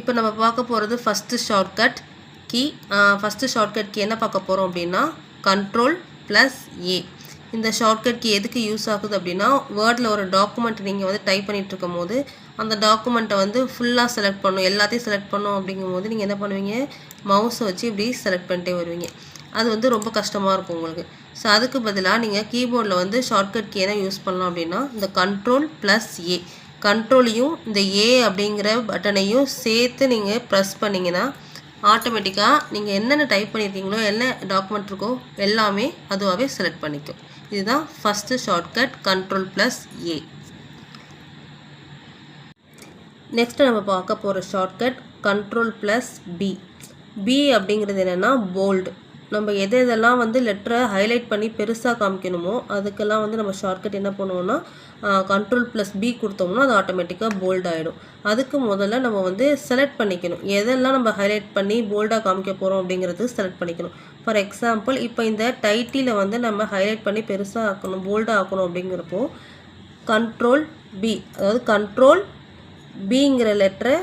இப்போ நம்ம பார்க்க போகிறது first shortcut key. First shortcut key என்ன பார்க்க போகிறோம் அப்படின்னா Ctrl+A. இந்த ஷார்ட்கட் கீ எதுக்கு யூஸ் ஆகுது அப்படின்னா வேர்டில் ஒரு டாக்குமெண்ட் நீங்கள் வந்து டைப் பண்ணிகிட்டு இருக்கும் போது அந்த டாக்குமெண்ட்டை வந்து ஃபுல்லாக செலக்ட் பண்ணணும், எல்லாத்தையும் செலக்ட் பண்ணணும் அப்படிங்கும் போது நீங்கள் என்ன பண்ணுவீங்க, மவுஸை வச்சு இப்படி செலக்ட் பண்ணிட்டே வருவீங்க. அது வந்து ரொம்ப கஷ்டமாக இருக்கும் உங்களுக்கு. ஸோ அதுக்கு பதிலாக நீங்கள் கீபோர்டில் வந்து ஷார்ட்கட் கீ என்ன யூஸ் பண்ணலாம் அப்படின்னா இந்த Ctrl+A. கண்ட்ரோலையும் இந்த ஏ அப்படிங்கிற பட்டனையும் சேர்த்து நீங்கள் ப்ரெஸ் பண்ணிங்கன்னா ஆட்டோமேட்டிக்காக நீங்கள் என்னென்ன டைப் பண்ணியிருக்கீங்களோ என்ன டாக்குமெண்ட் இருக்கோ எல்லாமே அதுவாகவே செலக்ட் பண்ணிக்கும். இதுதான் ஃபஸ்ட்டு ஷார்ட்கட் Ctrl+A. நெக்ஸ்ட்டு நம்ம பார்க்க போகிற ஷார்ட்கட் Ctrl+B. B அப்படிங்கிறது என்னென்னா போல்டு. நம்ம எதெல்லாம் வந்து லெட்டரை ஹைலைட் பண்ணி பெருசாக காமிக்கணுமோ அதுக்கெல்லாம் வந்து நம்ம ஷார்ட்கட் என்ன பண்ணுவோம்னா Ctrl+B கொடுத்தோம்னா அது ஆட்டோமேட்டிக்காக போல்ட் ஆகிடும். அதுக்கு முதல்ல நம்ம வந்து செலக்ட் பண்ணிக்கணும், எதெல்லாம் நம்ம ஹைலைட் பண்ணி போல்டாக காமிக்க போகிறோம் அப்படிங்கிறது செலக்ட் பண்ணிக்கணும். ஃபார் எக்ஸாம்பிள் இப்போ இந்த டைட்டிலை வந்து நம்ம ஹைலைட் பண்ணி பெருசாக ஆக்கணும், போல்டாக ஆக்கணும் அப்படிங்கிறப்போ Ctrl+B, அதாவது Ctrl+Bங்கிற லெட்டரை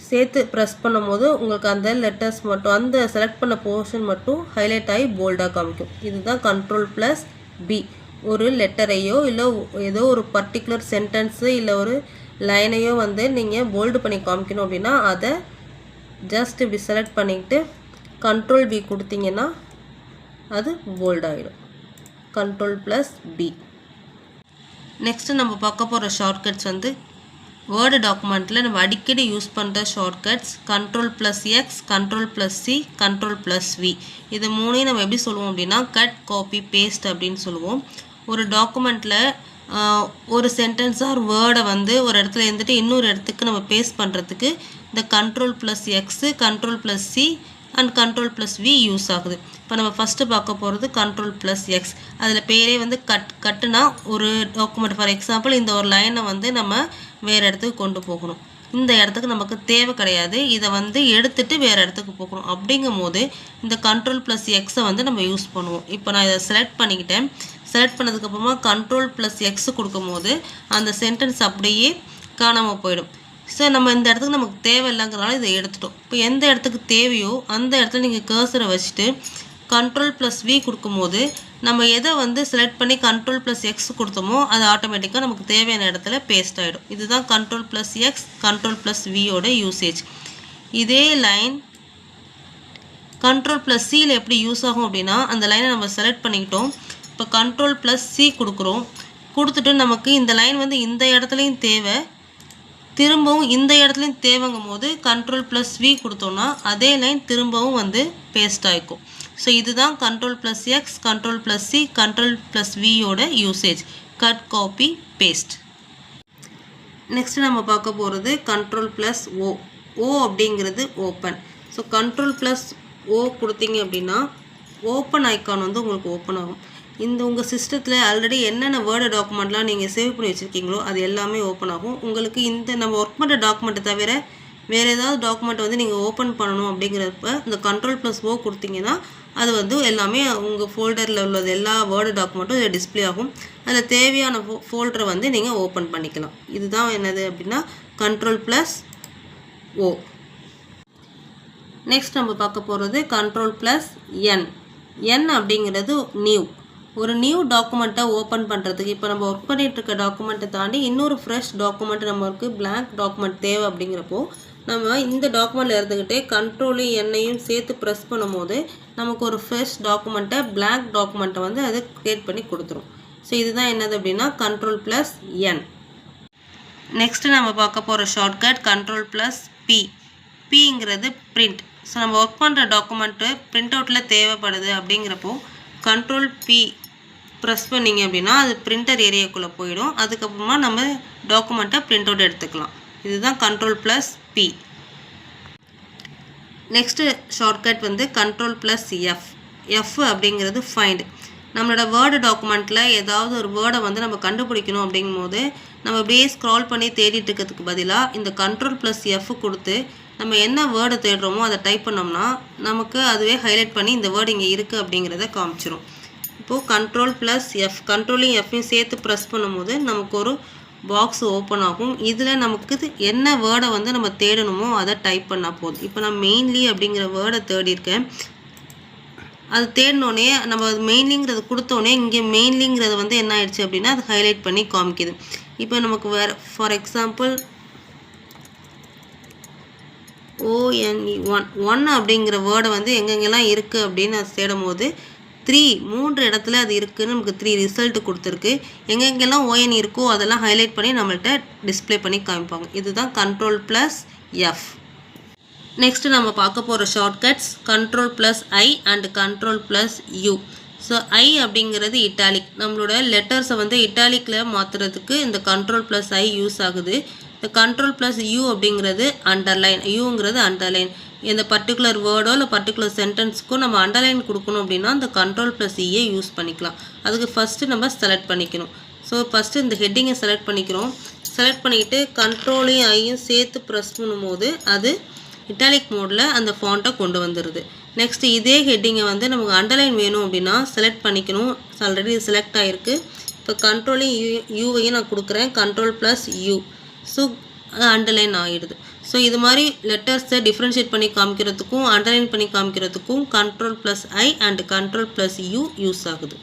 சேர்த்து ப்ரெஸ் பண்ணும் போது உங்களுக்கு அந்த லெட்டர்ஸ் மட்டும், அந்த செலக்ட் பண்ண போர்ஷன் மட்டும் ஹைலைட் ஆகி போல்டாக காமிக்கும். இதுதான் Ctrl+B. ஒரு லெட்டரையோ இல்லை ஏதோ ஒரு பர்டிகுலர் சென்டென்ஸு இல்லை ஒரு லைனையோ வந்து நீங்கள் போல்டு பண்ணி காமிக்கணும் அப்படின்னா அதை ஜஸ்ட் இப்படி செலக்ட் பண்ணிக்கிட்டு Ctrl+B கொடுத்தீங்கன்னா அது போல்டாகிடும். Ctrl+B. நெக்ஸ்ட்டு நம்ம பார்க்க போகிற ஷார்ட்கட்ஸ் வந்து வேர்டு டாக்குமெண்ட்டில் நம்ம அடிக்கடி யூஸ் பண்ணுற ஷார்ட்கட்ஸ் Ctrl+X, Ctrl+C, Ctrl+V. இது மூணையும் நம்ம எப்படி சொல்லுவோம் அப்படின்னா கட், காப்பி, பேஸ்ட் அப்படின்னு சொல்லுவோம். ஒரு டாக்குமெண்ட்டில் ஒரு சென்டென்ஸ் ஆர் வேர்டை வந்து ஒரு இடத்துல இருந்துட்டு இன்னொரு இடத்துக்கு நம்ம பேஸ்ட் பண்ணுறதுக்கு இந்த Ctrl+X, Ctrl+C and Ctrl+V use ஆகுது. இப்போ நம்ம ஃபஸ்ட்டு பார்க்க போகிறது Ctrl+X. அதில் பேரே வந்து கட்டுனா ஒரு டாக்குமெண்ட், ஃபார் எக்ஸாம்பிள் இந்த ஒரு லைனை வந்து நம்ம வேறு இடத்துக்கு கொண்டு போகணும், இந்த இடத்துக்கு நமக்கு தேவை கிடையாது, இதை வந்து எடுத்துகிட்டு வேறு இடத்துக்கு போகணும். அப்படிங்கும் போது இந்த Ctrl+Xை வந்து நம்ம யூஸ் பண்ணுவோம். இப்போ நான் இதை செலக்ட் பண்ணிக்கிட்டேன். செலக்ட் பண்ணதுக்கப்புறமா Ctrl+X கொடுக்கும் போது அந்த சென்டென்ஸ் அப்படியே காணாமல் போயிடும். ஸோ நம்ம இந்த இடத்துக்கு நமக்கு தேவை இல்லைங்கிறனால இதை எடுத்துட்டோம். இப்போ எந்த இடத்துக்கு தேவையோ அந்த இடத்துல நீங்கள் கர்சரை வச்சுட்டு Ctrl+V கொடுக்கும்போது நம்ம எதை வந்து செலக்ட் பண்ணி Ctrl+X கொடுத்தோமோ அது ஆட்டோமேட்டிக்காக நமக்கு தேவையான இடத்துல பேஸ்ட் ஆகிடும். இதுதான் Ctrl+X, Ctrl+Vயோட யூசேஜ். இதே லைன் Ctrl+Cயில் எப்படி யூஸ் ஆகும் அப்படின்னா அந்த லைனை நம்ம செலக்ட் பண்ணிக்கிட்டோம். இப்போ Ctrl+C கொடுக்குறோம். கொடுத்துட்டு நமக்கு இந்த லைன் வந்து இந்த இடத்துலையும் தேவை, திரும்பவும் இந்த இடத்துலையும் தேவைங்கும் போது Ctrl+V கொடுத்தோன்னா அதே லைன் திரும்பவும் வந்து பேஸ்ட் ஆகிக்கும். ஸோ இதுதான் Ctrl+X, Ctrl+C, Ctrl+Vயோட usage, cut, copy, paste. Next நம்ம பார்க்க போகிறது Ctrl+O. O அப்படிங்கிறது ஓப்பன். ஸோ Ctrl+O கொடுத்தீங்க அப்படின்னா ஓப்பன் ஐக்கான் வந்து உங்களுக்கு ஓப்பன் ஆகும். இந்த உங்கள் சிஸ்டத்தில் ஆல்ரெடி என்னென்ன வேர்டு டாக்குமெண்ட்லாம் நீங்கள் சேவ் பண்ணி வச்சுருக்கீங்களோ அது எல்லாமே ஓப்பன் ஆகும். உங்களுக்கு இந்த நம்ம ஒர்க் பண்ணுற டாக்குமெண்ட்டை தவிர வேறு ஏதாவது டாக்குமெண்ட் வந்து நீங்கள் ஓப்பன் பண்ணணும் அப்படிங்கிறப்ப இந்த Ctrl+O கொடுத்தீங்கன்னா அது வந்து எல்லாமே உங்கள் ஃபோல்டரில் உள்ளது எல்லா வேர்டு டாக்குமெண்ட்டும் இதில் டிஸ்பிளே ஆகும். அதில் தேவையான ஃபோல்டரை வந்து நீங்கள் ஓப்பன் பண்ணிக்கலாம். இதுதான் என்னது அப்படின்னா Ctrl+O. நெக்ஸ்ட் நம்ம பார்க்க போகிறது Ctrl+N. N அப்படிங்கிறது நியூ. ஒரு நியூ டாக்குமெண்ட்டை ஓப்பன் பண்ணுறதுக்கு இப்போ நம்ம ஒர்க் பண்ணிகிட்டு இருக்க டாக்குமெண்ட்டை தாண்டி இன்னொரு ஃப்ரெஷ் டாக்குமெண்ட் நம்மளுக்கு பிளாங்க் டாக்குமெண்ட் தேவை. அப்படிங்கிறப்போ நம்ம இந்த டாக்குமெண்ட்டில் இருந்துக்கிட்டே Ctrl+N சேர்த்து ப்ரெஸ் பண்ணும்போது நமக்கு ஒரு ஃப்ரெஷ் டாக்குமெண்ட்டை பிளாங்க் டாக்குமெண்ட்டை வந்து அதை க்ரியேட் பண்ணி கொடுத்துரும். ஸோ இதுதான் என்னது அப்படின்னா Ctrl+N. நெக்ஸ்ட்டு நம்ம பார்க்க போகிற ஷார்ட்கட் Ctrl+P. Pங்கிறது பிரிண்ட். ஸோ நம்ம ஒர்க் பண்ணுற டாக்குமெண்ட்டு பிரிண்ட் அவுட்டில் தேவைப்படுது அப்படிங்கிறப்போ Ctrl+P ப்ரெஸ் பண்ணிங்க அப்படின்னா அது பிரிண்டர் ஏரியாக்குள்ளே போயிடும். அதுக்கப்புறமா நம்ம டாக்குமெண்ட்டை பிரிண்ட் அவுட் எடுத்துக்கலாம். இதுதான் Ctrl+P. நெக்ஸ்ட்டு ஷார்ட்கட் வந்து Ctrl+F. F அப்படிங்கிறது ஃபைண்ட். நம்மளோட வேர்டு டாக்குமெண்ட்டில் ஏதாவது ஒரு வேர்டை வந்து நம்ம கண்டுபிடிக்கணும் அப்படிங்கும்போது நம்ம அப்படியே ஸ்க்ரால் பண்ணி தேடிட்டு இருக்கிறதுக்கு பதிலாக இந்த Ctrl+F கொடுத்து நம்ம என்ன வேர்டை தேடுறோமோ அதை டைப் பண்ணோம்னா நமக்கு அதுவே ஹைலைட் பண்ணி இந்த வேர்டு இங்கே இருக்குது அப்படிங்கிறத காமிச்சிரும். இப்போது Ctrl+F, கண்ட்ரோலையும் Fையும் சேர்த்து ப்ரெஸ் பண்ணும்போது நமக்கு ஒரு பாக்ஸ் ஓப்பன் ஆகும். இதில் நமக்கு என்ன வேர்டை வந்து நம்ம தேடணுமோ அதை டைப் பண்ணால் போதும். இப்போ நான் மெயின்லி அப்படிங்கிற வேர்டை தேடியிருக்கேன். அது தேடினோடனே நம்ம அது மெயின்லிங்கிறது கொடுத்தோடனே இங்கே மெயின்லிங்கிறது வந்து என்ன ஆயிடுச்சு அப்படின்னா அது ஹைலைட் பண்ணி காமிக்குது. இப்போ நமக்கு வேறு ஃபார் எக்ஸாம்பிள் ONE அப்படிங்கிற வேர்டை வந்து எங்கெங்கெல்லாம் இருக்குது அப்படின்னு அது தேடும் போது 3 இடத்துல அது இருக்குதுன்னு நமக்கு 3 ரிசல்ட் கொடுத்துருக்கு. எங்கெங்கெல்லாம் ON இருக்கோ அதெல்லாம் ஹைலைட் பண்ணி நம்மள்கிட்ட டிஸ்பிளே பண்ணி காமிப்பாங்க. இதுதான் Ctrl+F. நெக்ஸ்ட்டு நம்ம பார்க்க போகிற shortcuts Ctrl+I and Ctrl+U. So I அப்படிங்கிறது இட்டாலிக். நம்மளோட லெட்டர்ஸை வந்து இட்டாலிக்கில் மாற்றுறதுக்கு இந்த Ctrl+I யூஸ் ஆகுது. இந்த Ctrl+U அப்படிங்கிறது அண்டர்லைன். யூங்கிறது அண்டர்லைன். இந்த பர்டிகுலர் வேர்டோ இல்லை பர்டிகுலர் சென்டென்ஸுக்கோ நம்ம அண்டர்லைன் கொடுக்கணும் அப்படின்னா இந்த Ctrl+E யூஸ் பண்ணிக்கலாம். அதுக்கு ஃபஸ்ட்டு நம்ம செலக்ட் பண்ணிக்கணும். ஸோ ஃபஸ்ட்டு இந்த ஹெட்டிங்கை செலக்ட் பண்ணிக்கிறோம். செலக்ட் பண்ணிக்கிட்டு கண்ட்ரோலையும் ஐயும் சேர்த்து ப்ரெஸ் பண்ணும்போது அது இட்டாலிக் மோடில் அந்த ஃபாண்ட்டை கொண்டு வந்துடுது. நெக்ஸ்ட் இதே ஹெட்டிங்கை வந்து நமக்கு அண்டர்லைன் வேணும் அப்படின்னா செலக்ட் பண்ணிக்கணும். ஆல்ரெடி செலக்ட் ஆகிருக்கு. இப்போ கண்ட்ரோலையும் யூவையும் நான் கொடுக்குறேன் Ctrl+U. ஸோ அண்டர்லைன் ஆகிடுது. ஸோ இது மாதிரி லெட்டர்ஸை டிஃப்ரென்ஷியேட் பண்ணி காமிக்கிறதுக்கும் அண்டர்லைன் பண்ணி காமிக்கிறதுக்கும் Ctrl+I அண்ட் Ctrl+U யூஸ் ஆகுது.